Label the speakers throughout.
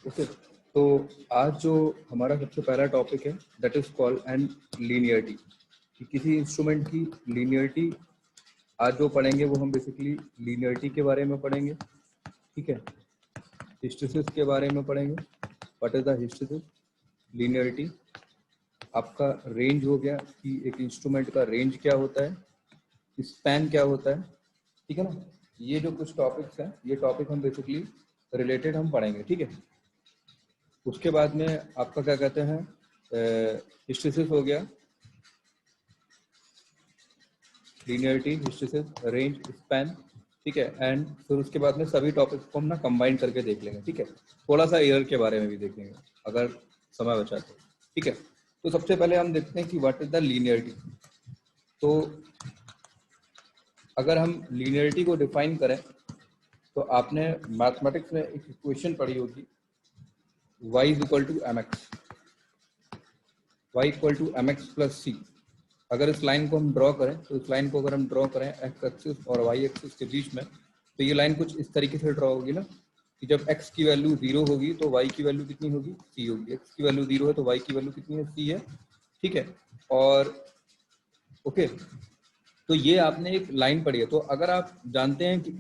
Speaker 1: Okay, तो आज जो हमारा सबसे पहला टॉपिक है that is called and linearity, कि किसी इंस्ट्रूमेंट की लीनियरिटी। आज जो पढ़ेंगे वो हम बेसिकली लीनियरिटी के बारे में पढ़ेंगे, ठीक है। हिस्टैरिसीस के बारे में पढ़ेंगे, what is the hysteresis, linearity. आपका रेंज हो गया कि एक इंस्ट्रूमेंट का रेंज क्या होता है, स्पैन क्या होता है, ठीक है ना। ये जो कुछ टॉपिक्स हैं, ये टॉपिक हम बेसिकली रिलेटेड हम पढ़ेंगे, ठीक है। उसके बाद में आपका क्या कहते हैं, हिस्टैरिसीस हो गया, लीनियरिटी, हिस्टैरिसीस, रेंज, स्पैन, ठीक है। एंड फिर उसके बाद में सभी टॉपिक्स को हम ना कंबाइन करके देख लेंगे, ठीक है। थोड़ा सा एयर के बारे में भी देख लेंगे अगर समय बचा तो, ठीक है। तो सबसे पहले हम देखते हैं कि व्हाट इज द लीनियरिटी। तो अगर हम लीनियरिटी को डिफाइन करें तो आपने मैथमेटिक्स में एक इक्वेशन पढ़ी होगी, y is equal to M X, Y equal to M X plus C. अगर इस लाइन को हम ड्रॉ करें तो इस लाइन को अगर हम ड्रॉ करें एक्स एक्सिस और वाई एक्सिस के बीच में, तो ये लाइन कुछ इस तरीके से ड्रॉ होगी ना, कि जब x की वैल्यू 0 होगी तो y की वैल्यू कितनी होगी, c होगी। x की वैल्यू 0 है तो y की वैल्यू कितनी है, c है, ठीक है। और ओके, तो ये आपने एक लाइन पढ़ी है। तो अगर आप जानते हैं कि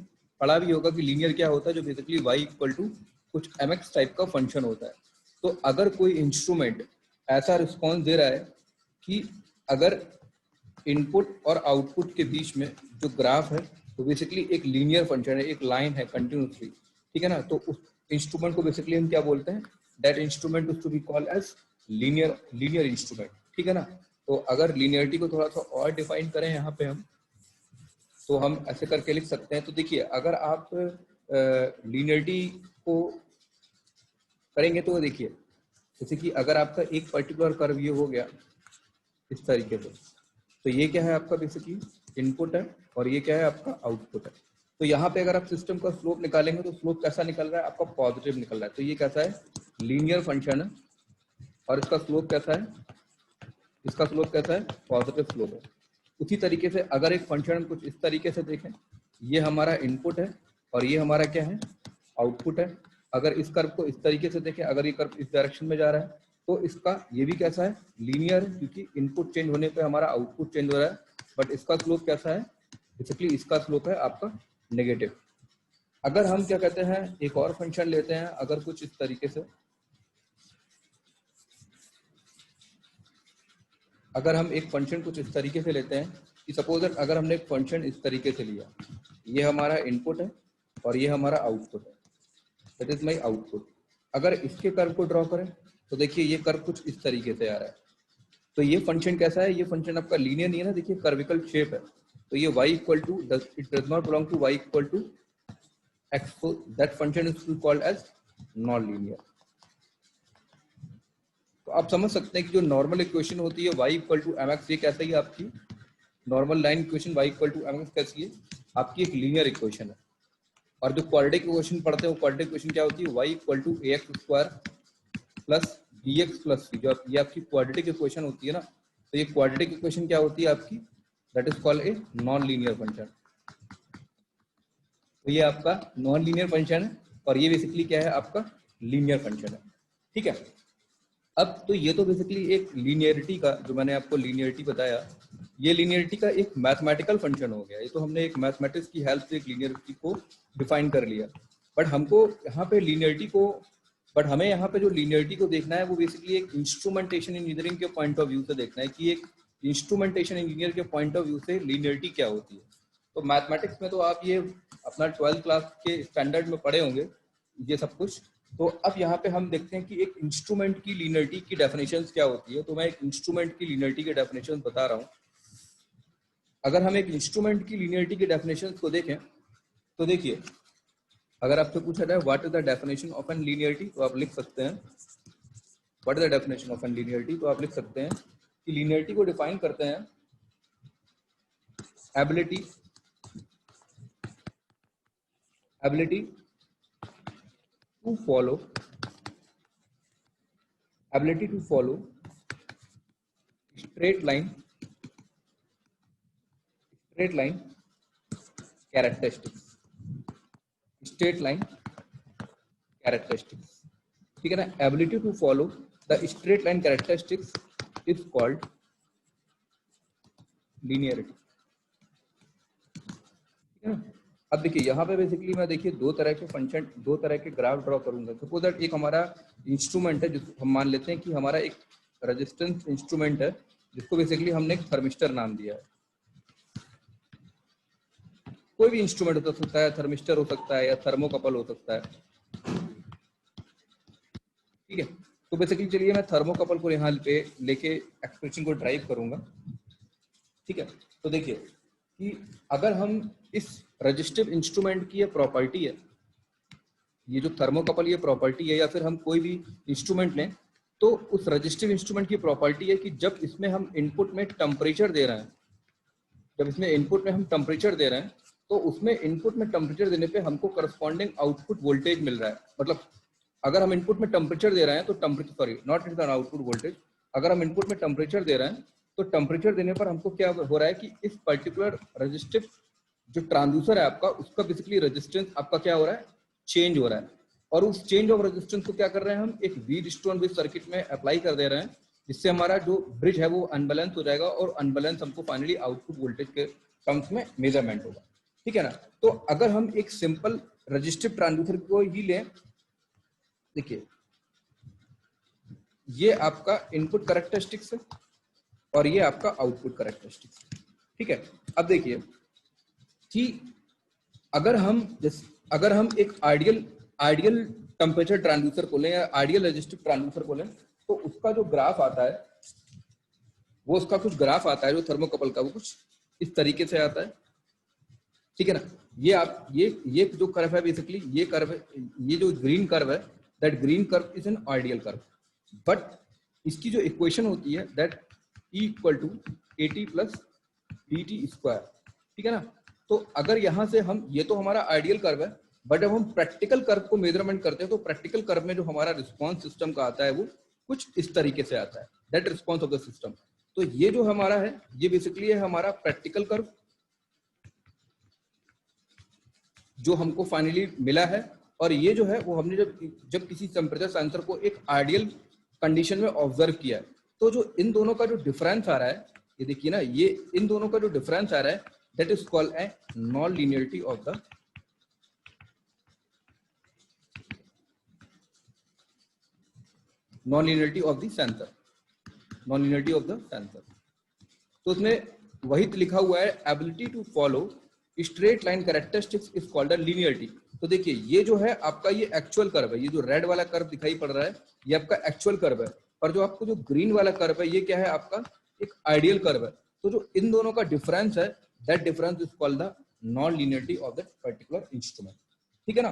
Speaker 1: पढ़ा भी होगा कि लीनियर क्या होता है, जो बेसिकली y इक्वल टू कुछ mx टाइप का फंक्शन होता है। तो अगर कोई इंस्ट्रूमेंट ऐसा रिस्पॉन्स दे रहा है कि अगर इनपुट और आउटपुट के बीच में जो ग्राफ है तो बेसिकली एक लीनियर फंक्शन है, एक लाइन है कंटिन्यूसली, ठीक है ना। तो उस इंस्ट्रूमेंट को बेसिकली हम क्या बोलते हैं, that instrument is to be called as linear instrument, ठीक है ना। तो अगर लीनियरिटी को थोड़ा सा और डिफाइन करें यहाँ पे हम, तो हम ऐसे करके लिख सकते हैं। तो देखिए, अगर आप लीनियरिटी को करेंगे तो देखिए, जैसे कि अगर आपका एक पर्टिकुलर कर्व ये हो गया इस तरीके से, तो ये क्या है आपका बेसिकली इनपुट है और ये क्या है आपका आउटपुट है। तो यहाँ पे अगर आप सिस्टम का स्लोप निकालेंगे तो स्लोप कैसा निकल रहा है आपका, पॉजिटिव निकल रहा है। तो ये कैसा है, लीनियर फंक्शन है। और इसका स्लोप कैसा है, इसका स्लोप कैसा है, पॉजिटिव स्लोप है। उसी तरीके से अगर एक फंक्शन कुछ इस तरीके से देखें, ये हमारा इनपुट है और ये हमारा क्या है, आउटपुट है। अगर इस कर्व को इस तरीके से देखें, अगर ये कर्व इस डायरेक्शन में जा रहा है तो इसका ये भी कैसा है, लीनियर है, क्योंकि इनपुट चेंज होने पे हमारा आउटपुट चेंज हो रहा है। बट इसका स्लोप कैसा है, बेसिकली इसका स्लोप है आपका नेगेटिव। अगर हम क्या कहते हैं, एक और फंक्शन लेते हैं, अगर कुछ इस तरीके से, अगर हम एक फंक्शन कुछ इस तरीके से लेते हैं कि सपोज अगर हमने एक फंक्शन इस तरीके से लिया, ये हमारा इनपुट है और ये हमारा आउटपुट है, दैट इज माय आउटपुट। अगर इसके कर्व को ड्रॉ करें तो देखिए ये कर्व कुछ इस तरीके से आ रहा है। तो ये फंक्शन कैसा है, ये फंक्शन आपका लीनियर नहीं है ना, देखिए कर्विकल शेप है। तो ये y equal to it does not belong to y equal to x, so that function is called as non linear. तो आप समझ सकते हैं कि जो नॉर्मल इक्वेशन होती है y equal to M X, ये कैसा ही आपकी normal line equation y equal to M X कैसी है, आपकी एक लीनियर इक्वेशन है। और जो क्वाड्रेटिक इक्वेशन पढ़ते हैं वो क्वाड्रेटिक इक्वेशन क्या होती है, y equal to A X square plus B X plus C. जो ये आपकी क्वाड्रेटिक इक्वेशन होती है ना, तो ये क्वाड्रेटिक इक्वेशन क्या होती है आपकी, that is called a non linear function. तो ये आपका नॉन लीनियर फंक्शन है और ये बेसिकली क्या है आपका लीनियर फंक्शन है, ठीक है। अब तो ये तो बेसिकली एक लीनियरिटी का, जो मैंने आपको लीनियरिटी बताया, ये लीनियरिटी का एक मैथमेटिकल फंक्शन हो गया। ये तो हमने एक मैथमेटिक्स की हेल्प से एक लीनियरिटी को डिफाइन कर लिया। बट हमको यहाँ पे लीनियरिटी को, बट हमें यहाँ पे जो लीनियरिटी को देखना है वो बेसिकली एक इंस्ट्रूमेंटेशन इंजीनियरिंग के पॉइंट ऑफ व्यू से देखना है कि एक इंस्ट्रूमेंटेशन इंजीनियर के पॉइंट ऑफ व्यू से लीनियरिटी क्या होती है। तो मैथमेटिक्स में तो आप ये अपना 12th क्लास के स्टैंडर्ड में पढ़े होंगे ये सब कुछ। तो अब यहाँ पे हम देखते हैं कि एक इंस्ट्रूमेंट की लीनियरिटी की डेफिनेशंस क्या होती है। तो मैं एक इंस्ट्रूमेंट की लीनियरिटी की डेफिनेशंस बता रहा हूँ। अगर हम एक इंस्ट्रूमेंट की लीनियरिटी की डेफिनेशंस को देखें तो देखिए, अगर आपसे पूछा जाए what is the definition of an linearity, तो आप लिख सकते हैं what is the definition of an linearity. तो आप लिख सकते हैं कि लीनियरिटी को डिफाइन करते हैं ability to follow straight line characteristics, straight line characteristics, ठीक है ना, ability to follow the straight line characteristics is called linearity. ठीक है ना। अब देखिए यहाँ पे बेसिकली मैं देखिए दो तरह के फंक्शन, दो तरह के ग्राफ ड्रॉ करूंगा। सपोज दैट एक हमारा इंस्ट्रूमेंट है जिसको हम मान लेते हैं कि हमारा एक रेजिस्टेंस इंस्ट्रूमेंट है, जिसको बेसिकली हमने एक थर्मिस्टर नाम दिया है। कोई भी इंस्ट्रूमेंट हो सकता है, थर्मिस्टर हो सकता है या थर्मोकपल हो सकता है। ठीक है, तो बेसिकली चलिए मैं थर्मोकपल को यहाँ पे लेके एक्सप्रेशन को ड्राइव करूंगा। ठीक है, तो देखिए कि अगर हम इस रजिस्टिव इंस्ट्रूमेंट की ये प्रॉपर्टी है, ये जो थर्मोकपल ये प्रॉपर्टी है, या फिर हम कोई भी इंस्ट्रूमेंट लें, तो उस रजिस्टिव इंस्ट्रूमेंट की प्रॉपर्टी है कि जब इसमें हम इनपुट में टेम्परेचर दे रहे हैं, जब इसमें इनपुट में हम टेम्परेचर दे रहे हैं, तो उसमें इनपुट में टेम्परेचर देने पे हमको करस्पॉन्डिंग आउटपुट वोल्टेज मिल रहा है। मतलब अगर हम इनपुट में टेम्परेचर दे रहे हैं तो temperature, sorry not in the output voltage, अगर हम इनपुट में टेम्परेचर दे रहे हैं तो टेम्परेचर देने पर हमको क्या हो रहा है कि इस पर्टिकुलर रजिस्टिव जो ट्रांसड्यूसर है आपका, उसका बेसिकली रेजिस्टेंस आपका क्या हो रहा है, चेंज हो रहा है। और उस चेंज ऑफ रेजिस्टेंस को क्या कर रहे हैं हम, एक V/V सर्किट में अप्लाई कर दे रहे हैं, जिससे हमारा जो ब्रिज है वो अनबैलेंस हो जाएगा और अनबैलेंस हमको फाइनली आउटपुट वोल्टेज के टर्म्स में मेजरमेंट होगा। ठीक है ना। तो अगर हम एक सिंपल रजिस्टिव ट्रांसड्यूसर को ही लें, देखिए ये आपका इनपुट कैरेक्टरिस्टिक्स है और ये आपका आउटपुट कैरेक्टरिस्टिक्स है। ठीक है, अब देखिए कि अगर हम एक आइडियल टेम्परेचर ट्रांसड्यूसर को लें या आइडियल रजिस्टिव ट्रांसड्यूसर को लें, तो उसका जो ग्राफ आता है वो उसका कुछ ग्राफ आता है जो थर्मोकपल का, वो कुछ इस तरीके से आता है। ठीक है ना, ये आप ये जो कर्व है बेसिकली, ये कर्व, ये जो ग्रीन कर्व है, that green curve is an ideal curve, but इसकी जो इक्वेशन होती है that E equal to AT plus BT square. ठीक है ना, तो अगर यहाँ से हम, ये तो हमारा आइडियल कर्व है, बट जब हम प्रैक्टिकल कर्व को मेजरमेंट करते हैं तो प्रैक्टिकल कर्व में जो हमारा रिस्पॉन्स सिस्टम का आता है वो कुछ इस तरीके से आता है, that response of the system. तो ये जो हमारा है, ये बेसिकली है हमारा प्रैक्टिकल कर्व जो हमको फाइनली मिला है, और ये जो है वो हमने जब किसी टेम्परेचर सेंसर को एक आइडियल कंडीशन में ऑब्जर्व किया है, तो जो इन दोनों का जो डिफरेंस आ रहा है, ये देखिए ना, ये इन दोनों का जो डिफरेंस आ रहा है that is called a non linearity of the sensor, non linearity of the sensor. तो उसमें वही लिखा हुआ है, ability to follow straight line characteristics is called a linearity. तो देखिए ये जो है आपका, ये एक्चुअल कर्व है, ये जो रेड वाला कर्व दिखाई पड़ रहा है ये आपका एक्चुअल कर्व है, और जो आपको जो ग्रीन वाला कर्व है ये क्या है, आपका एक आइडियल कर्व है। तो जो इन दोनों का डिफरेंस है, that difference is called the non linearity of that particular instrument. ठीक है ना।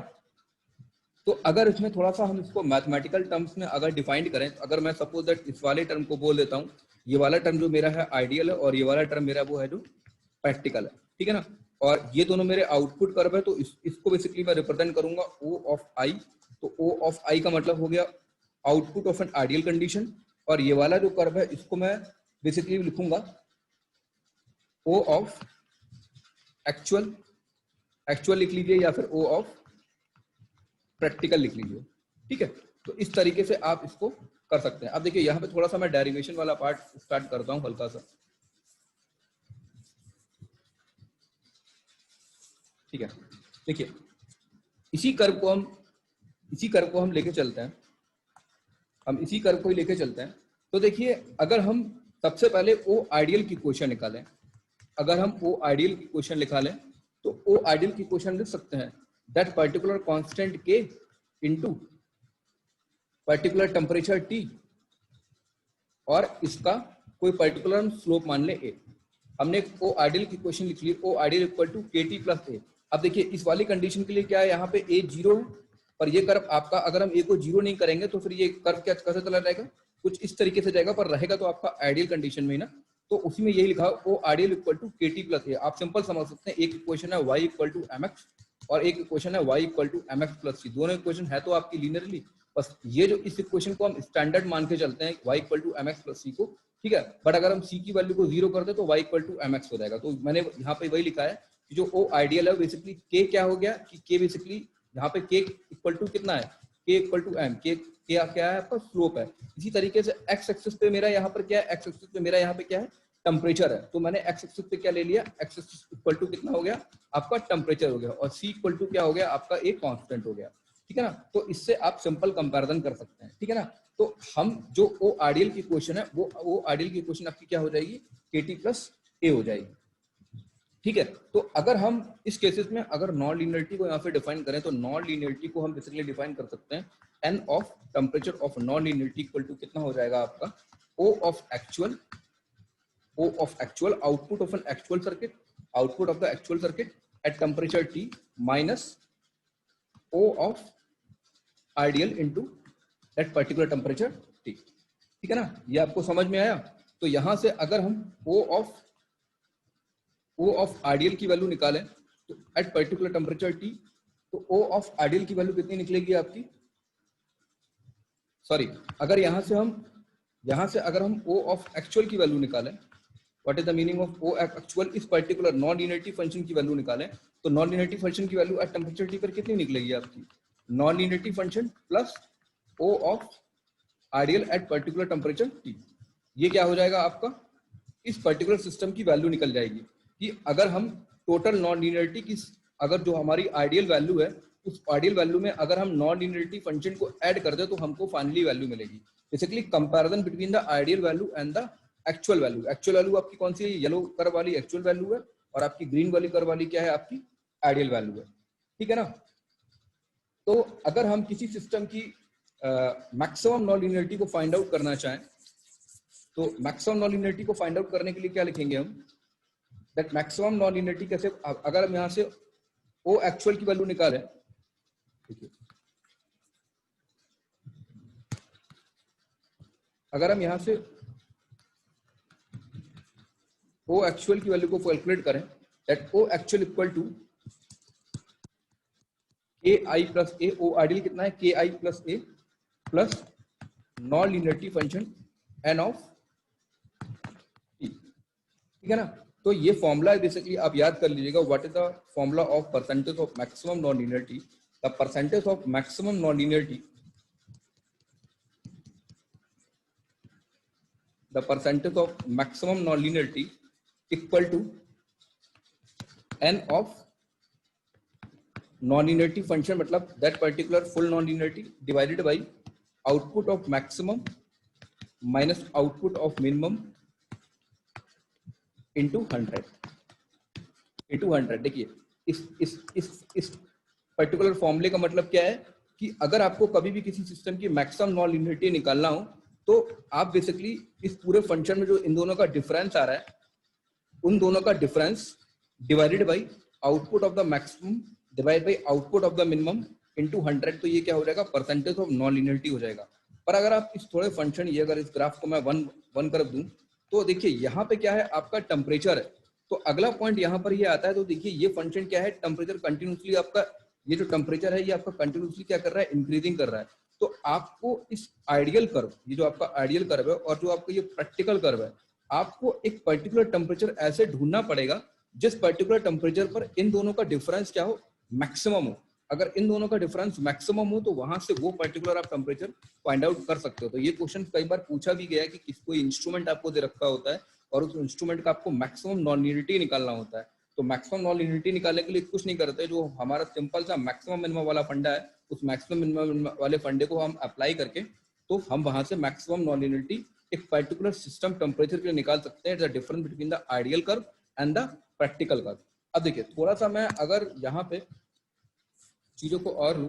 Speaker 1: तो अगर इसमें थोड़ा सा हम इसको मैथमेटिकल टर्म्स में अगर डिफाइन करें, तो अगर मैं सपोज दैट इस वाले टर्म को बोल देता हूँ, ये वाला टर्म जो मेरा है आइडियल है और ये वाला टर्म मेरा वो है जो प्रैक्टिकल है। ठीक है ना, और ये दोनों मेरे आउटपुट कर्व है, तो इसको बेसिकली मैं रिप्रेजेंट करूंगा O ऑफ I। तो O ऑफ I का मतलब हो गया output of an ideal condition, और ये वाला जो कर्व है इसको मैं बेसिकली लिखूंगा O ऑफ एक्चुअल, लिख लीजिए, या फिर O ऑफ प्रैक्टिकल लिख लीजिए। ठीक है, तो इस तरीके से आप इसको कर सकते हैं। अब देखिए यहाँ पे थोड़ा सा मैं डेरिवेशन वाला पार्ट स्टार्ट करता हूँ हल्का सा। ठीक है, देखिए इसी कर्व को हम लेके चलते हैं, हम इसी कर्व को ही लेके चलते हैं। तो देखिए अगर हम सबसे पहले O आइडियल की इक्वेशन निकालें, अगर हम O आइडियल की इक्वेशन निकालें, तो O आइडियल की इक्वेशन लिख सकते हैं that particular constant K into particular temperature T, और इसका कोई पर्टिकुलर स्लोप मान ले A। हमने O आइडियल की इक्वेशन लिख ली, O ideal equal to KT plus A। अब देखिए इस वाली कंडीशन के लिए क्या है, यहाँ पे A 0 है, पर ये कर्व आपका, अगर हम A को 0 नहीं करेंगे तो फिर ये कर्व क्या कैसे चला जाएगा, कुछ इस तरीके से जाएगा, पर रहेगा तो आपका आइडियल कंडीशन में ही ना। तो उसी में यही लिखा O ideal equal to KT plus A। आप सिंपल समझ सकते हैं, एक इक्वेशन है Y इक्वल टू MX और एक इक्वेशन है Y equal to MX plus C। दोनों इक्वेशन है तो आपकी लीनियरली, बस ये जो इस इक्वेशन को हम स्टैंडर्ड मान के चलते हैं Y equal to MX plus C को। ठीक है, बट अगर हम C की वैल्यू को 0 कर दे तो Y इक्वल टू MX हो जाएगा। तो मैंने यहाँ पे वही लिखा है कि जो O आइडियल है बेसिकली K क्या हो गया कि K बेसिकली यहाँ पे K इक्वल टू कितना है, k equal to m, k क्या है आपका स्लोप है। इसी तरीके से x एक्सिस पे मेरा यहाँ पर क्या है, x एक्सिस पे मेरा यहाँ पे क्या है टेम्परेचर है, तो मैंने x एक्सिस पे क्या ले लिया, x एक्सिस इक्वल टू कितना हो गया आपका टेम्परेचर हो गया, और c इक्वल टू क्या हो गया आपका एक कांस्टेंट हो गया, ठीक है ना। तो इससे आप सिंपल कंपैरिजन कर सकते हैं, ठीक है ना। तो हम जो ओ आइडियल की क्वेश्चन है वो आइडियल की क्वेश्चन आपकी क्या हो जाएगी, KT प्लस A हो जाएगी, ठीक है। तो अगर हम इस केसेस में अगर नॉन लीनियरिटी को यहाँ पे डिफाइन करें तो नॉन लीनियरिटी को हम बेसिकली डिफाइन कर सकते हैं n of temperature of non linearity equal to कितना हो जाएगा आपका O of actual output of an actual circuit, output of the actual circuit at temperature T minus O of ideal into that particular temperature T, ठीक है ना। ये आपको समझ में आया। तो यहां से अगर हम O ऑफ आइडियल की वैल्यू निकालें तो एट पर्टिकुलर टेम्परेचर T, तो O ऑफ आइडियल की वैल्यू कितनी निकलेगी आपकी, सॉरी अगर यहां से अगर हम O ऑफ एक्चुअल की वैल्यू निकालें, what is the meaning of O actual, इस पर्टिकुलर नॉन लीनियरिटी फंक्शन की वैल्यू निकालें तो नॉन लीनियरिटी फंक्शन की वैल्यू एट टेम्परेचर T पर कितनी निकलेगी आपकी, non linearity function plus O of ideal eight particular temperature T, ये क्या हो जाएगा आपका इस पर्टिकुलर सिस्टम की वैल्यू निकल जाएगी कि अगर हम टोटल नॉन लीनियरिटी की अगर जो हमारी आइडियल वैल्यू है उस आइडियल वैल्यू में अगर हम नॉन लीनियरिटी फंक्शन को ऐड कर दे तो हमको फाइनली वैल्यू मिलेगी। Basically comparison between the ideal value and the actual value. Actual value आपकी कौन सी है, येलो कर्व वाली एक्चुअल वैल्यू है, और आपकी ग्रीन वाली कर्व वाली क्या है आपकी आइडियल वैल्यू है, ठीक है ना। तो अगर हम किसी सिस्टम की मैक्सिमम नॉन लीनियरिटी को फाइंड आउट करना चाहें तो मैक्सिमम नॉन लीनियरिटी को फाइंड आउट करने के लिए क्या लिखेंगे हम, दैट मैक्सिमम नॉन लीनियरिटी कैसे, अगर हम यहां से O एक्चुअल की वैल्यू निकालें, अगर हम यहां से O एक्चुअल की वैल्यू को कैलकुलेट करें that O actual equal to KI plus A, O ideal कितना है KI plus A plus non linearity function N of T, ठीक है ना। तो ये फॉर्मूला है बेसिकली आप याद कर लीजिएगा, what is the formula of percentage of maximum non linearity, the percentage of maximum non linearity, the percentage of maximum non linearity equal to n of non linearity function, मतलब that particular full non linearity divided by output of maximum minus output of minimum into 100। देखिए इस particular फॉर्मूले का मतलब क्या है कि अगर आपको कभी भी किसी सिस्टम की मैक्सिमम नॉन लीनियरिटी निकालना हो तो आप बेसिकली इस पूरे फंक्शन में जो इन दोनों का डिफरेंस आ रहा है उन दोनों का difference divided by output of the maximum divide by output of the minimum into 100, तो ये क्या हो जाएगा परसेंटेज ऑफ नॉन लीनियरिटी हो जाएगा। पर अगर आप इस थोड़े फंक्शन ये अगर इस ग्राफ को मैं वन कर दूं तो देखिए यहाँ पे क्या है आपका टेम्परेचर है, तो अगला पॉइंट यहाँ पर ये आता है, तो देखिए ये फंक्शन क्या है, टेम्परेचर कंटिन्यूसली आपका ये जो टेम्परेचर है ये आपका कंटिन्यूसली क्या कर रहा है, इंक्रीजिंग कर रहा है। तो आपको इस आइडियल कर्व, ये जो आपका आइडियल कर्व है और जो आपका ये प्रैक्टिकल कर्व है, आपको एक पर्टिकुलर टेम्परेचर ऐसे ढूंढना पड़ेगा जिस पर्टिकुलर टेम्परेचर पर इन दोनों का डिफरेंस क्या हो, मैक्सिमम हो। अगर इन दोनों का डिफरेंस मैक्सिमम हो तो वहां से वो पर्टिकुलर आप टेम्परेचर फाइंड आउट कर सकते हो। तो ये क्वेश्चन कई बार पूछा भी गया है कि कोई इंस्ट्रूमेंट आपको दे रखा होता है और उस इंस्ट्रूमेंट का आपको मैक्सिमम नॉन लीनियरिटी निकालना होता है, तो मैक्सिमम नॉन लीनियरिटी निकालने के लिए कुछ नहीं करते, जो हमारा सिंपल सा मैक्सिमम मिनिमम वाला फंडा है उस मैक्सिमम मिनिमम वाले फंडे को हम अप्लाई करके तो हम वहां से मैक्सिमम नॉन लीनियरिटी एक पर्टिकुलर सिस्टम टेम्परेचर के लिए निकाल सकते हैं, the difference between the ideal curve and the practical curve. अब देखिए थोड़ा सा मैं अगर यहाँ पे चीजों को और लूं,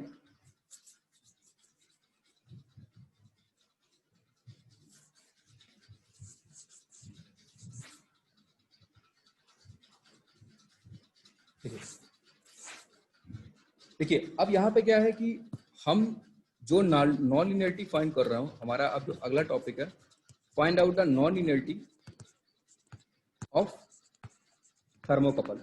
Speaker 1: देखिए अब यहाँ पे क्या है कि हम जो नॉन लीनियरिटी फाइंड कर रहा हूं, हमारा अब जो अगला टॉपिक है find out the non linearity of thermocouple.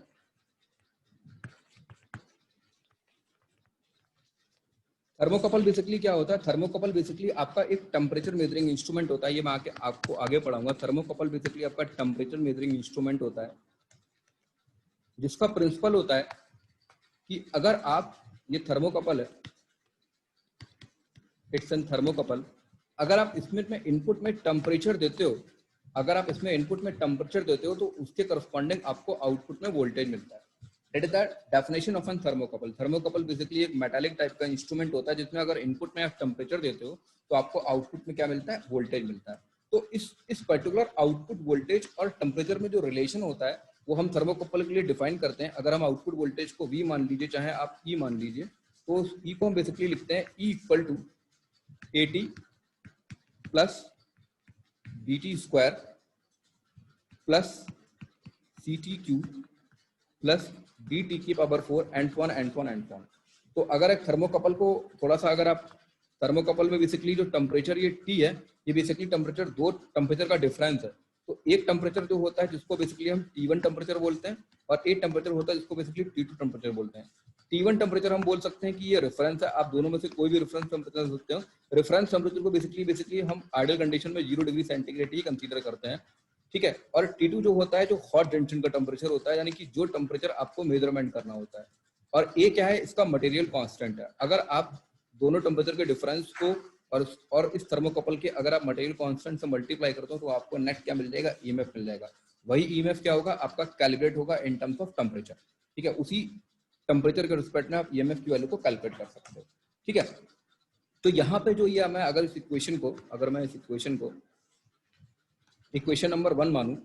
Speaker 1: Thermocouple basically क्या होता है, थर्मोकपल बेसिकली आपका एक टेम्परेचर मेजरिंग इंस्ट्रूमेंट होता है, ये मैं आपको आगे पढ़ाऊंगा। थर्मोकपल बेसिकली आपका टेम्परेचर मेजरिंग इंस्ट्रूमेंट होता है जिसका प्रिंसिपल होता है कि अगर आप, ये थर्मोकपल है, इट्स एन थर्मोकपल। अगर आप इसमें इनपुट में टेम्परेचर देते हो, अगर आप इसमें इनपुट में टेम्परेचर देते हो तो उसके करस्पॉन्डिंग आपको आउटपुट में वोल्टेज मिलता है। That is the definition of an thermocouple. Thermocouple basically एक मेटालिक टाइप का इंस्ट्रूमेंट होता है जिसमें अगर इनपुट में आप टेम्परेचर देते हो तो आपको आउटपुट में क्या मिलता है, वोल्टेज मिलता है। तो इस पर्टिकुलर आउटपुट वोल्टेज और टेम्परेचर में जो रिलेशन होता है वो हम थर्मोकपल के लिए डिफाइन करते हैं। अगर हम आउटपुट वोल्टेज को V मान लीजिए, चाहे आप E मान लीजिए, तो उस E को हम बेसिकली लिखते हैं E equal to AT plus BT square plus CT cube plus DT की पावर 4 N1 तो अगर एक थर्मोकपल को थोड़ा सा, अगर आप थर्मोकपल में बेसिकली जो टेम्परेचर ये T है, ये बेसिकली टेम्परेचर, दो टेम्परेचर का डिफरेंस है। तो एक टेम्परेचर जो होता है जिसको बेसिकली हम T1 टेम्परेचर बोलते हैं, और एक टेम्परेचर होता है जिसको बेसिकली T2 टेम्परेचर बोलते हैं। T1 टेम्परेचर हम बोल सकते हैं कि ये रेफरेंस है, आप दोनों में से कोई भी रेफरेंस टेम्परेचर ले सकते हो। रेफरेंस टेम्परेचर को बेसिकली हम आइडियल कंडीशन में 0 डिग्री सेंटीग्रेड ही कंसीडर करते हैं, ठीक है। और T2 जो होता है जो हॉट जंक्शन का टेम्परेचर होता है, यानी कि जो टेम्परेचर आपको मेजरमेंट करना होता है। और ए क्या है, इसका मटेरियल कांस्टेंट है। अगर आप दोनों टेम्परेचर के डिफरेंस को और इस थर्मोकपल के अगर आप मटेरियल कांस्टेंट से मल्टीप्लाई करते हो तो आपको नेट क्या मिल जाएगा, ईएमएफ मिल जाएगा। वही ईएमएफ क्या होगा, आपका कैलकुलेट होगा इन टर्म्स ऑफ टेम्परेचर, ठीक है। उसी टेम्परेचर के रिस्पेक्ट में आप ईएमएफ की वैल्यू को कैलकुलेट कर सकते हो, ठीक है। तो यहाँ पे जो ये मैं अगर इस इक्वेशन को, अगर मैं इस इक्वेशन को इक्वेशन नंबर 1 मानूं,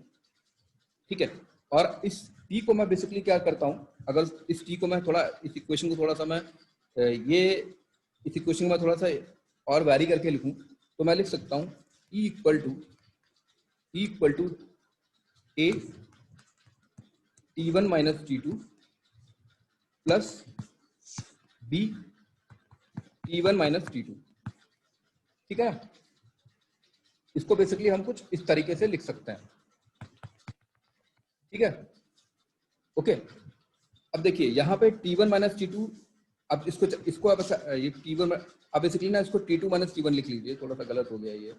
Speaker 1: ठीक है, और इस टी को मैं बेसिकली क्या करता हूं, अगर इस टी को मैं थोड़ा, इस इक्वेशन को थोड़ा सा मैं इस इक्वेशन में थोड़ा सा और वैरी करके लिखूं तो मैं लिख सकता हूं E equal to A T1 minus T2 plus B T1 minus T2, ठीक है। इसको बेसिकली हम कुछ इस तरीके से लिख सकते हैं, ठीक है, ओके। अब देखिए यहाँ पे T1 माइनस T2, अब इसको अब ये T1, अब बेसिकली ना इसको T2 माइनस T1 लिख लीजिए, थोड़ा सा गलत हो गया ये,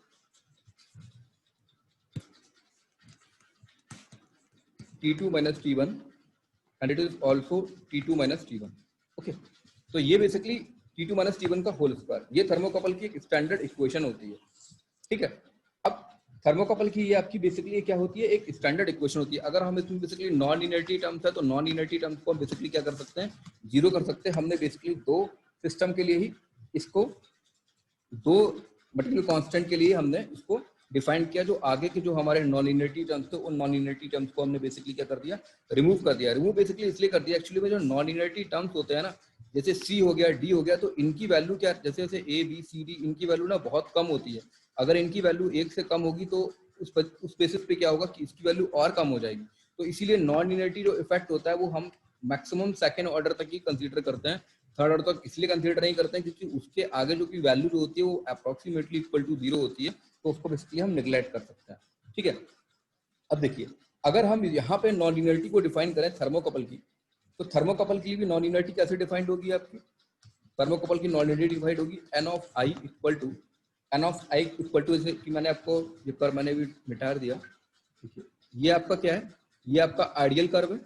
Speaker 1: T2 minus T1 and it is also T2 minus T1, okay. तो ये बेसिकली T2 माइनस T1 का होल स्क्वायर, ये थर्मोकपल की एक स्टैंडर्ड इक्वेशन होती है, ठीक है। अब थर्मोकपल की ये आपकी बेसिकली क्या होती है, एक स्टैंडर्ड इक्वेशन होती है। अगर हम इसमें बेसिकली नॉन इनर्टी टर्म्स है तो नॉन इनर्टी टर्म्स को हम बेसिकली क्या कर सकते हैं, जीरो कर सकते हैं। हमने बेसिकली दो सिस्टम के लिए ही इसको, दो मटेरियल कांस्टेंट के लिए हमने इसको डिफाइन किया। जो आगे के जो हमारे नॉन इनर्टी टर्म्स थे उन नॉन इनर्टी टर्म्स को हमने बेसिकली क्या कर दिया, रिमूव कर दिया। रिमूव बेसिकली इसलिए कर दिया, एक्चुअली में जो नॉन इनर्टी टर्म्स होते हैं ना, जैसे सी हो गया, डी हो गया, तो इनकी वैल्यू क्या, जैसे जैसे ए बी सी डी, इनकी वैल्यू ना बहुत कम होती है। अगर इनकी वैल्यू 1 से कम होगी तो उस बेसिस पे क्या होगा कि इसकी वैल्यू और कम हो जाएगी। तो इसीलिए नॉन इनर्टी जो इफेक्ट होता है वो हम मैक्सिमम सेकेंड ऑर्डर तक ही कंसीडर करते हैं, थर्ड ऑर्डर तक इसलिए कंसीडर नहीं करते हैं क्योंकि उसके आगे जो की वैल्यू जो होती है वो अप्रोक्सीमेटली इक्वल टू 0 होती है, तो उसको बेसिकली हम निगलेक्ट कर सकते हैं, ठीक है। अब देखिए, अगर हम यहाँ पे नॉन इनर्टी को डिफाइन करें थर्मोकपल की, तो थर्मोकपल के लिए भी नॉन इनर्टी कैसे डिफाइंड होगी आपकी, थर्मोकपल की नॉन इनर्टी डिफाइंड होगी N of I equal to जैसे कि मैंने आपको ये पर मैंने भी मिटा दिया, ठीक है। ये आपका क्या है, ये आपका आइडियल कर्व है,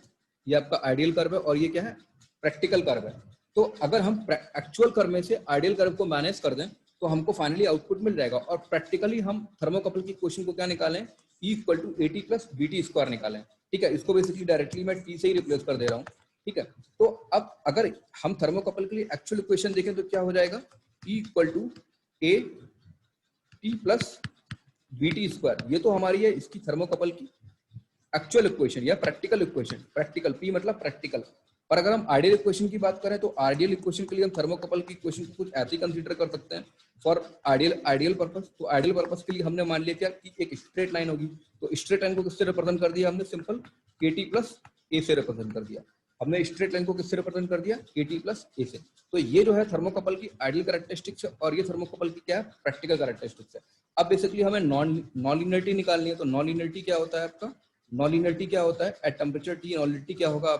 Speaker 1: ये आपका आइडियल कर्व है, और ये क्या है, प्रैक्टिकल कर्व है। तो अगर हम एक्चुअल कर्व में से आइडियल कर्व को मैनेज कर दें तो हमको फाइनली आउटपुट मिल जाएगा। और प्रैक्टिकली हम थर्मोकपल की क्वेश्चन को क्या निकालें, E equal to AT plus BT square निकालें, ठीक है। इसको बेसिकली डायरेक्टली मैं T से ही रिप्लेस कर दे रहा हूँ, ठीक है। तो अब अगर हम थर्मोकपल के लिए एक्चुअल इक्वेशन देखें तो क्या हो जाएगा, E equal to AT plus BT square, ये तो हमारी है इसकी थर्मोकपल की एक्चुअल इक्वेशन या प्रैक्टिकल इक्वेशन। प्रैक्टिकल P मतलब प्रैक्टिकल। पर अगर हम आइडियल इक्वेशन की बात करें तो आइडियल इक्वेशन के लिए हम थर्मोकपल की इक्वेशन को कुछ ऐसे कंसीडर कर सकते हैं फॉर आइडियल पर्पस। तो आइडियल पर्पस के लिए हमने मान लिया क्या कि एक स्ट्रेट लाइन होगी, तो स्ट्रेट लाइन को किससे रिप्रेजेंट कर दिया हमने, सिंपल KT प्लस A से रिप्रेजेंट कर दिया। हमने स्ट्रेट लाइन को किससे रिप्रेजेंट कर दिया, KT प्लस A से। तो ये जो है थर्मोकपल की आइडियल कैरेक्टरिस्टिक्स है, और ये थर्मोकपल की क्या है, प्रैक्टिकल कैरेक्टरिस्टिक्स है। अब बेसिकली हमें नॉन लिनियरिटी निकालनी है, तो नॉन लिनियरिटी क्या होता है आपका, नॉन लिनियरिटी क्या होता है, eight temperature T non linearity क्या होगा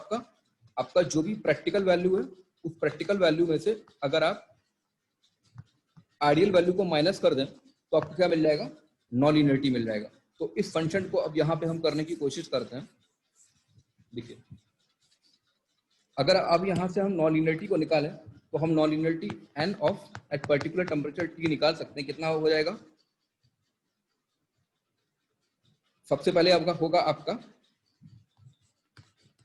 Speaker 1: आपका जो भी प्रैक्टिकल वैल्यू है उस प्रैक्टिकल वैल्यू में से अगर आप आइडियल वैल्यू को माइनस कर दें तो आपको क्या मिल जाएगा, नॉन लिनियरिटी मिल जाएगा। तो इस फंक्शन को अब यहाँ पे हम करने की कोशिश करते हैं। देखिए, अगर अब यहाँ से हम नॉन लिनियरिटी को निकालें तो हम non linearity N of at particular temperature T निकाल सकते हैं। कितना हो जाएगा? सबसे पहले आपका होगा आपका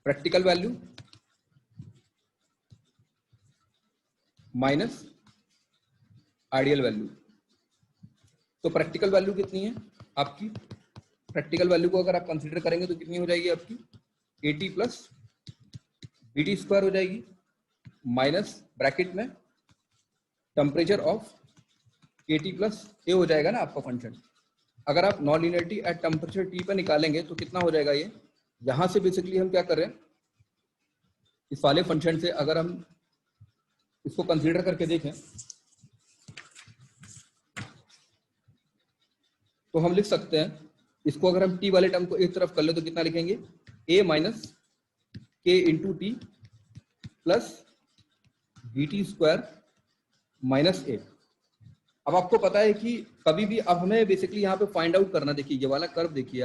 Speaker 1: practical value minus ideal value. तो प्रैक्टिकल वैल्यू कितनी है आपकी? प्रैक्टिकल वैल्यू को अगर आप कंसीडर करेंगे तो कितनी हो जाएगी आपकी? AT प्लस BT स्क्वायर हो जाएगी, माइनस ब्रैकेट में टेम्परेचर ऑफ AT प्लस ए हो जाएगा ना आपका फंक्शन। अगर आप non linearity eight temperature T पर निकालेंगे तो कितना हो जाएगा ये? यहां से बेसिकली हम क्या कर रहे हैं, इस वाले फंक्शन से अगर हम इसको कंसीडर करके देखें तो हम लिख सकते हैं इसको, अगर हम टी वाले टर्म को एक तरफ कर ले तो कितना लिखेंगे? a माइनस के into T plus BT square minus A. अब आपको पता है कि कभी भी, अब हमें बेसिकली यहाँ पे फाइंड आउट करना, देखिए ये वाला कर्व देखिए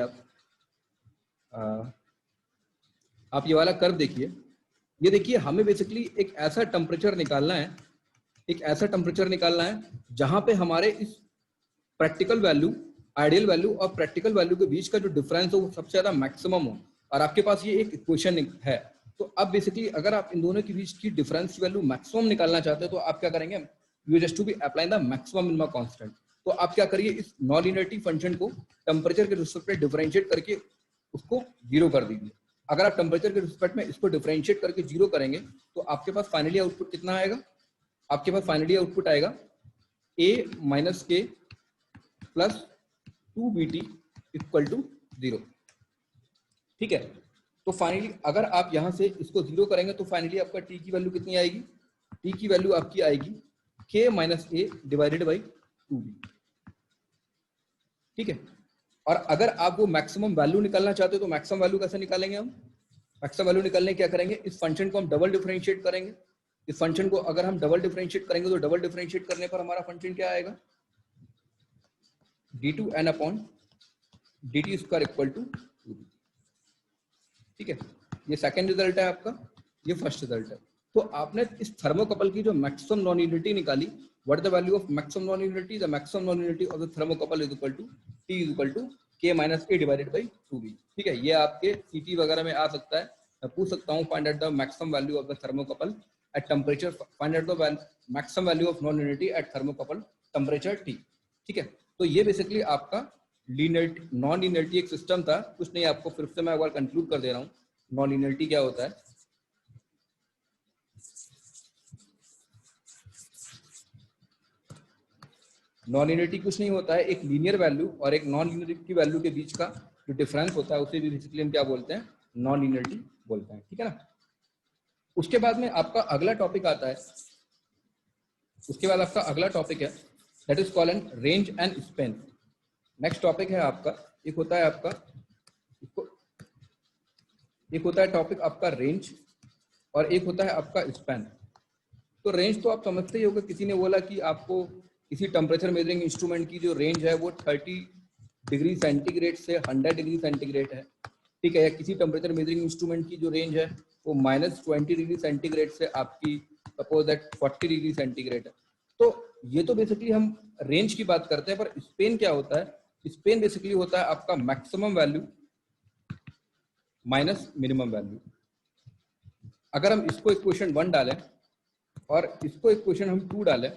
Speaker 1: आप ये वाला कर्व देखिए, ये देखिए हमें बेसिकली एक ऐसा टेम्परेचर निकालना है, एक ऐसा टेम्परेचर निकालना है जहां पे हमारे इस प्रैक्टिकल वैल्यू, आइडियल वैल्यू और प्रैक्टिकल वैल्यू के बीच का जो डिफरेंस हो वो सबसे ज्यादा मैक्सिमम हो। और आपके पास ये एक इक्वेशन है। तो अब बेसिकली अगर आप इन दोनों के बीच की डिफरेंस की वैल्यू मैक्सिमम निकालना चाहते हैं तो आप क्या करेंगे? You just to be applying the maximum minimum constant. तो आप क्या करिए, इस नॉन लीनियरिटी फंक्शन को टेम्परेचर के रिस्पेक्ट में डिफरेंशिएट करके उसको जीरो कर दीजिए। अगर आप टेम्परेचर के रिस्पेक्ट में इसको डिफरेंशिएट करके जीरो करेंगे तो आपके पास फाइनली आउटपुट कितना आएगा? आपके पास फाइनली आउटपुट आएगा a माइनस के प्लस 2BT इक्वल टू 0। ठीक है, तो फाइनली अगर आप यहां से इसको जीरो करेंगे तो फाइनली आपका t की वैल्यू कितनी आएगी? t की वैल्यू आपकी आएगी k minus A divided by 2b। ठीक है, और अगर आप वो मैक्सिमम वैल्यू निकालना चाहते हो तो मैक्सिमम वैल्यू कैसे निकालेंगे हम? मैक्सिमम वैल्यू निकालने क्या करेंगे, इस फंक्शन को हम डबल डिफरेंशिएट करेंगे। इस फंक्शन को अगर हम डबल डिफरेंशिएट करेंगे तो डबल डिफरेंशिएट करने पर हमारा फंक्शन क्या आएगा? d2n upon dt square equal to 2b। ठीक है, ये सेकंड रिजल्ट है आपका, ये फर्स्ट रिजल्ट है। तो आपने इस थर्मोकपल की जो मैक्सिमम नॉन लीनियरिटी निकाली, what the value of maximum non linearity? The maximum non linearity of the thermocouple is equal to t is equal to k minus A divided by 2b। ठीक है, ये आपके सीटी वगैरह में आ सकता है, मैं पूछ सकता हूँ find out the maximum value of the thermocouple at temperature, find out the maximum value of non linearity at thermocouple temperature t। ठीक है, तो ये बेसिकली आपका लीनियरिटी, नॉन लीनियरिटी एक सिस्टम था, कुछ नहीं, आपको फिर से मैं एक बार कंक्लूड कर दे रहा हूँ नॉन लीनियरिटी क्या होता है। नॉन लीनियरिटी कुछ नहीं होता है, एक लीनियर वैल्यू और एक नॉन लीनियर की वैल्यू के बीच का जो डिफरेंस होता है उसे भी बेसिकली हम क्या बोलते हैं? नॉन लीनियरिटी बोलते हैं। ठीक है ना। उसके बाद में आपका अगला टॉपिक आता है, उसके बाद आपका अगला टॉपिक है that is called an range and Spain. Next topic है आपका, एक होता है आपका, एक होता है टॉपिक आपका रेंज और एक होता है आपका स्पैन। तो रेंज तो आप समझते ही होगा, किसी ने बोला कि आपको किसी टेम्परेचर मेजरिंग इंस्ट्रूमेंट की जो रेंज है वो 30 डिग्री सेंटीग्रेड से 100 डिग्री सेंटीग्रेड है। ठीक है, या किसी टेम्परेचर मेजरिंग इंस्ट्रूमेंट की जो रेंज है वो -20 डिग्री सेंटीग्रेड से आपकी सपोज दैट 40 डिग्री सेंटीग्रेड है। तो ये तो बेसिकली हम रेंज की बात करते हैं, पर स्पेन क्या होता है? स्पेन बेसिकली होता है आपका maximum value minus minimum value. अगर हम इसको इक्वेशन 1 डालें और इसको इक्वेशन हम 2 डालें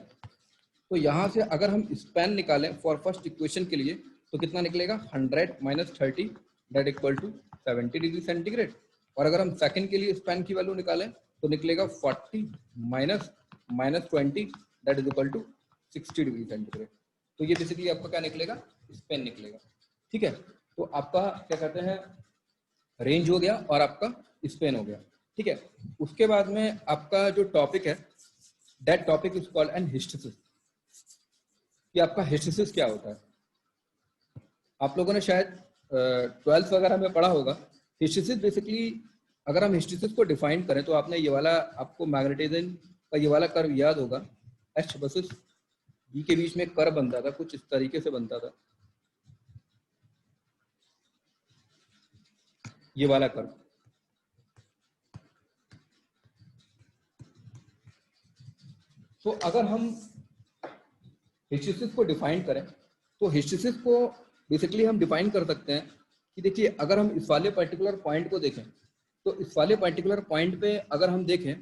Speaker 1: तो यहां से अगर हम स्पैन निकालें फॉर फर्स्ट इक्वेशन के लिए तो कितना निकलेगा? 100 minus 30 that equal to 70 degree centigrade. और अगर हम सेकंड के लिए स्पैन की वैल्यू निकालें तो निकलेगा 40 minus -20 that is equal to 60 degree centigrade. तो ये बेसिकली आपका क्या निकलेगा? स्पैन निकलेगा। ठीक है, तो आपका क्या कहते हैं, रेंज हो गया और आपका स्पेन हो गया। ठीक है, उसके बाद में आपका जो टॉपिक है that topic is called an hysteresis. कि आपका हिस्टेरिसिस क्या होता है? आप लोगों ने शायद 12th वगैरह में पढ़ा होगा। हिस्टेरिसिस बेसिकली, अगर हम हिस्टेरिसिस को डिफाइन करें तो आपने ये वाला, आपको मैग्नेटिज्म का ये वाला कर्व याद होगा, एच वर्सेस बी के बीच में कर्व बनता था, कुछ इस तरीके से बनता था, ये वाला कर्व। तो अगर हम हिस्टैरिसीस को डिफाइन करें तो हिस्टैरिसीस को बेसिकली हम डिफाइन कर सकते हैं कि देखिए अगर हम इस वाले पर्टिकुलर पॉइंट को देखें तो इस वाले पर्टिकुलर पॉइंट पे अगर हम देखें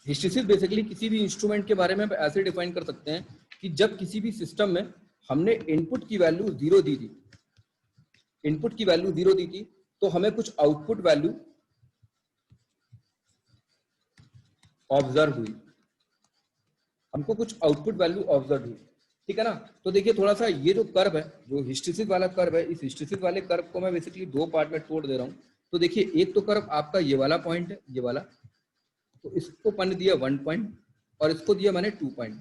Speaker 1: हिस्टैरिसीस बेसिकली किसी भी इंस्ट्रूमेंट के बारे में ऐसे डिफाइन कर सकते हैं कि जब किसी भी सिस्टम में हमने इनपुट की वैल्यू 0 दी थी, इनपुट की वैल्यू 0 दी थी, तो हमें कुछ आउटपुट वैल्यू ऑब्जर्व हुई, हमको कुछ आउटपुट वैल्यू ऑब्जर्व हुई, ठीक है ना। तो देखिए थोड़ा सा ये जो कर्व है, जो हिस्टैरिसीस वाला कर्व है, इस हिस्टैरिसीस वाले कर्व को मैं बेसिकली दो पार्ट में तोड़ दे रहा हूँ। तो देखिए एक तो कर्व आपका ये वाला पॉइंट है, ये वाला, तो इसको मैंने दिया 1 पॉइंट और इसको दिया मैंने 2 पॉइंट।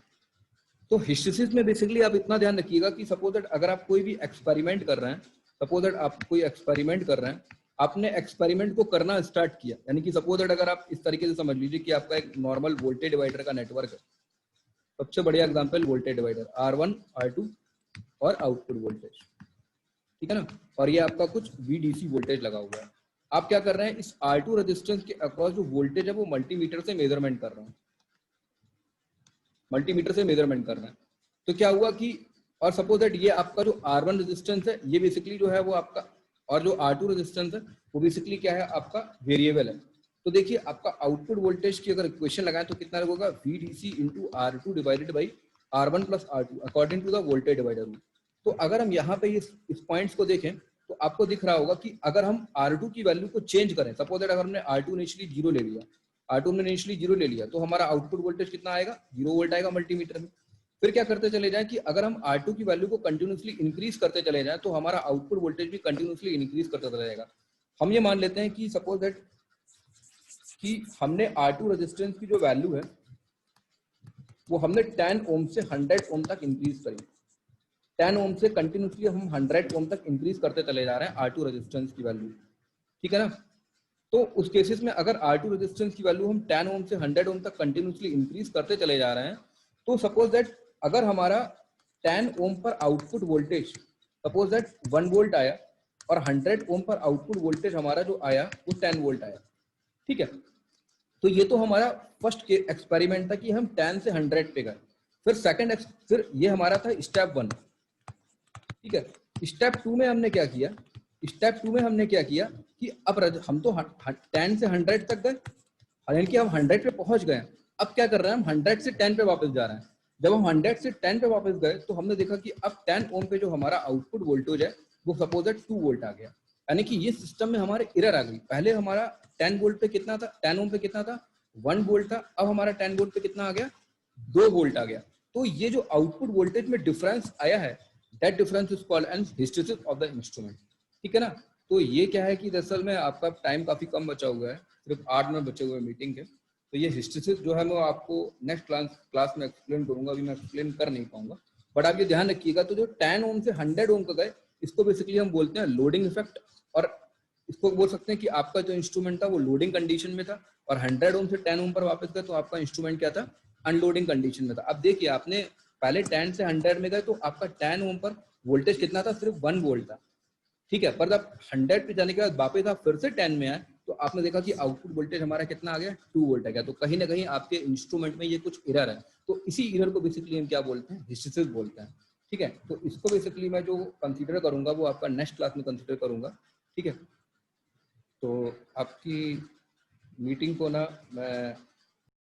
Speaker 1: तो हिस्टैरिसीस में बेसिकली आप इतना ध्यान रखिएगा कि सपोज दैट अगर आप कोई भी एक्सपेरिमेंट कर रहे हैं, सपोज दैट आप कोई एक्सपेरिमेंट कर रहे हैं, आपने एक्सपेरिमेंट को करना स्टार्ट किया, यानी कि सपोज दैट अगर आप इस तरीके से समझ लीजिए कि आपका एक नॉर्मल वोल्टेज डिवाइडर का नेटवर्क है। सबसे बढ़िया example voltage divider R1 R2 और आउटपुट वोल्टेज, ठीक है ना, और ये आपका कुछ VDC वोल्टेज लगा हुआ है। आप क्या कर रहे हैं, इस R2 रेजिस्टेंस के अक्रॉस जो वोल्टेज है वो मल्टीमीटर से मेजरमेंट कर रहे हैं, मल्टीमीटर से मेजरमेंट कर रहे हैं। तो क्या हुआ कि, और सपोज दैट ये आपका जो R1 रेजिस्टेंस है ये बेसिकली जो है वो आपका, और जो R2 रेजिस्टेंस है वो बेसिकली क्या है आपका वेरिएबल है। तो देखिए आपका आउटपुट वोल्टेज की अगर इक्वेशन लगाएं तो कितना होगा, VDC into R2 divided by R1 plus R2 according to the voltage divider rule. तो अगर हम यहाँ पे इस पॉइंट्स को देखें तो आपको दिख रहा होगा कि अगर हम R2 की वैल्यू को चेंज करें, सपोज दैट अगर हमने R2 इनिशियली 0 ले लिया, R2 ने इनिशियली 0 ले लिया, तो हमारा आउटपुट वोल्टेज कितना आएगा, 0 वोल्ट आएगा मल्टीमीटर में। फिर क्या करते चले जाएं कि अगर हम R2 की वैल्यू को कंटिन्यूसली इंक्रीज करते चले जाएं तो हमारा आउटपुट वोल्टेज भी कंटिन्यूसली इंक्रीज करता चला जाएगा। हम ये मान लेते हैं कि सपोज दैट कि हमने R2 रेजिस्टेंस की जो वैल्यू है वो हमने 10 ओम से 100 ओम तक इंक्रीज करी, 10 ओम से कंटिन्यूसली हम 100 ओम तक इंक्रीज करते चले जा रहे हैं R2 रेजिस्टेंस की वैल्यू, ठीक है ना। तो उस केसेस में अगर R2 रेजिस्टेंस की वैल्यू हम 10 ओम से 100 ओम तक कंटिन्यूसली इंक्रीज करते चले जा रहे हैं, तो सपोज दैट अगर हमारा 10 ओम पर output voltage suppose that 1 volt आया और 100 ओम पर आउटपुट वोल्टेज हमारा जो आया वो 10 वोल्ट आया, ठीक है। तो ये तो हमारा फर्स्ट के एक्सपेरिमेंट था कि हम 10 से 100 पे गए। फिर ये हमारा था स्टेप 1, ठीक है। स्टेप 2 में हमने क्या किया, स्टेप 2 में हमने क्या किया कि अब हम तो 10 से 100 तक गए, यानी कि हम 100 पे पहुंच गए। अब क्या कर रहे हैं, हम 100 से 10 पे वापस जा रहे हैं। जब हम 100 से 10 पे वापस गए तो हमने देखा कि अब 10 ओम पे जो हमारा आउटपुट वोल्टेज है वो सपोज दैट 2 वोल्ट आ गया, यानी कि ये सिस्टम में हमारे एरर आ गई। पहले हमारा 10 वोल्ट पे कितना था, 10 ओम पे कितना था, 1 वोल्ट था, अब हमारा 10 वोल्ट पे कितना आ गया, 2 वोल्ट आ गया। तो ये जो आउटपुट वोल्टेज में डिफरेंस आया है, that difference is called as hysteresis of the instrument, ठीक है ना। तो ये क्या है कि दरअसल में आपका टाइम काफी कम बचा हुआ है, सिर्फ 8 मिनट बचे हुए मीटिंग के। तो ये हिस्टैरिसीस जो है मैं आपको नेक्स्ट क्लास में एक्सप्लेन करूंगा, अभी मैं एक्सप्लेन कर नहीं पाऊंगा, बट आप ये ध्यान रखिएगा। तो जो 10 ओम से 100 ओम का गए इसको बेसिकली हम बोलते हैं लोडिंग इफेक्ट, और इसको बोल सकते हैं कि आपका जो इंस्ट्रूमेंट था वो लोडिंग कंडीशन में था, और 100 ओम से 10 ओम पर वापस गए तो आपका इंस्ट्रूमेंट क्या था, अनलोडिंग कंडीशन में था। अब देखिए आपने पहले 10 से 100 में गए तो आपका 10 ओम पर वोल्टेज कितना था, सिर्फ 1 वोल्ट था, ठीक है। पर जब 100 पे जाने के बाद वापस आप फिर से 10 में आए तो आपने देखा कि आउटपुट वोल्टेज हमारा कितना आ गया, 2 वोल्ट आ गया। तो कहीं ना कहीं आपके इंस्ट्रूमेंट में ये कुछ एरर है, तो इसी एरर को बेसिकली हम क्या बोलते हैं, हिस्टैरिसीस बोलते हैं, ठीक है। तो इसको बेसिकली मैं जो कंसीडर करूंगा वो आपका नेक्स्ट क्लास में कंसीडर करूंगा, ठीक है। तो आपकी मीटिंग को ना मैं